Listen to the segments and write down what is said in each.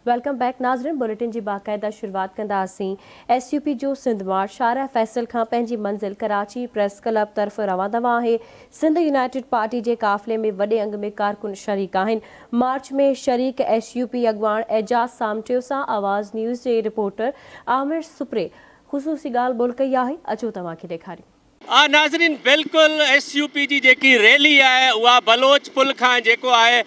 Welcome back नाज़रीन। Bulletin की बाकायदा शुरुआत कंदासीं। SUP जो सिंध मार्च शारा फैसल खां पंहिंजी मंज़िल कराची प्रेस क्लब तरफ़ रवाना है। सिंध यूनाइटेड पार्टी के काफ़िले में वॾे अंग में कारकुन शरीक आहिनि। मार्च में शरीक SUP अॻवान एजाज़ सामटियो सां आवाज़ न्यूज़ के रिपोर्टर आमिर सुप्रे ख़ुसूसी ॻाल्हि ॿोल कई आहे। अचो तव्हांखे ॾेखारियूं। नाज़रीन बिल्कुल SUP जी जेकी रैली है वह बलोच पुल खां जेको है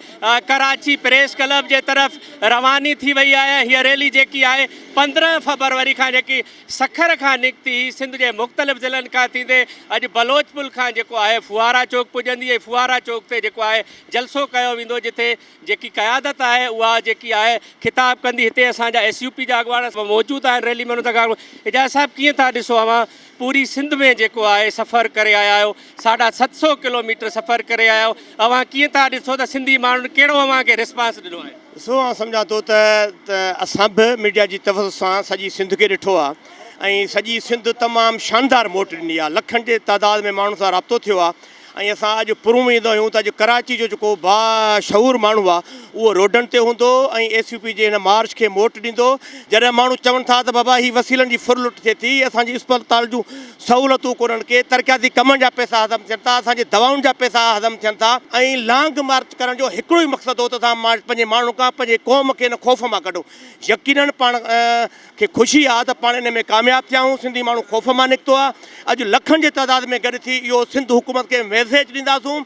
कराची प्रेस क्लब जे तरफ़ रवानी थी वही है। ये रैली जेकी है 15 फरवरी खां जेकी सखर खां निकती सिंध के मुख़्तलिफ़ ज़िलनि खां थींदे अॼु बलोच पुल खां जेको है फुआरा चौक पुजंदी है। फुआरा चौक ते जेको है जलसो कयो वेंदो जिथे जेकी क़यादत है वह जेकी है खिताब कंदी। हिते असांजा SUP जा अॻवान मौजूद आहिनि रैली में। एजाज़ साहब कीअं था ॾिसो अवां पूरी सिंध में जेको है सफ़र करे आया हो 750 किलोमीटर सफ़र करे आया हो। अवां कीअं था ॾिसो त सिंधी माण्हुनि कहिड़ो अवां खे रिस्पांस ॾिनो आहे? ॾिसो मां सम्झां थो त असां बि मीडिया जी तरफ़ सां सॼी सिंध खे ॾिठो आहे ऐं सॼी सिंध तमामु शानदार मोट ॾिनी आहे। लखनि जे तादाद में माण्हुनि सां राब्तो थियो आहे ऐं असां अॼु पुरूं वेंदा आहियूं त अॼु कराची जो जेको बाशऊर माण्हू आहे उहो रोडनि ते हूंदो ऐं SUP जे हिन मार्च खे मोट ॾींदो। जॾहिं माण्हू चवनि था त बाबा ही वसीलनि जी फुरलुट थिए थी, असांजी अस्पताल जूं सहूलतूं कोन्हनि के तरक़ियाती कमनि जा पैसा हज़म थियनि था, असांजे दवाउनि जा पैसा हज़म थियनि था ऐं लॉन्ग मार्च करण जो हिकिड़ो ई मक़सदु हो त असां पंहिंजे माण्हू खां पंहिंजे क़ौम खे हिन ख़ौफ़ मां कढूं। यकीननि पाण खे ख़ुशी आहे त पाण हिन में कामयाबु थिया आहियूं। सिंधी माण्हू ख़ौफ़ मां निकितो आहे। अॼु लखनि जे तइदाद में गॾु थी इहो सिंध हुकूमत खे मैसेज ॾींदासूं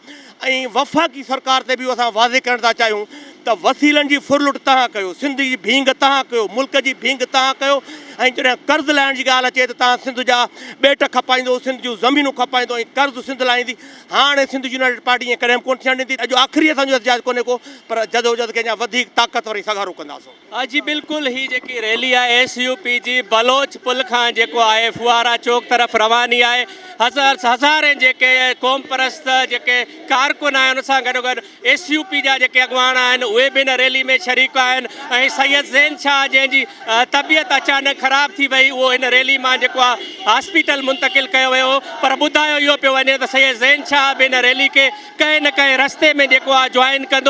ऐं वफ़ाक़ी सरकार ते बि असां वाज़े करण था चाहियूं त वसीलनि जी फुरलुट तव्हां कयो, सिंध जी भींग तव्हां कयो, मुल्क जी भींग तव्हां कयो ऐं जॾहिं कर्ज़ लाइण जी ॻाल्हि अचे त तव्हां सिंध जा ॿेट खपाईंदो, सिंध जूं ज़मीनूं खपाईंदो ऐं कर्ज़ सिंध लाहींदी। हाणे सिंध यूनाइटेड पार्टी ईअं कॾहिं कोन थियणु ॾींदी। अॼु आख़िरी असांजो एहतिजाज कोन्हे को, पर जदोजहद खे अञा वधीक ताक़तवर सगारो कंदासीं। जी बिल्कुल ही जेकी रैली है SUP जी बलोच पुल खां जेको है फुआरा चौक तरफ़ रवानी है। हज़ारे जेके क़ौम परस्त जेके कारकुन आहिनि उन सां गॾोगॾु SUP जा जेके अॻवान आहिनि उहे बि हिन रैली में शरीक आहिनि ऐं सैयद ज़ैन शाह जंहिंजी तबियत अचानक ख़राब थी वई उहो हिन रैली मां जेको आहे हॉस्पिटल मुंतक़िल कयो वियो। पर ॿुधायो इहो पियो वञे त सैयद ज़ैन शाह बि हिन रैली खे कंहिं न कंहिं रस्ते में जेको आहे ज्वाइन कंदो।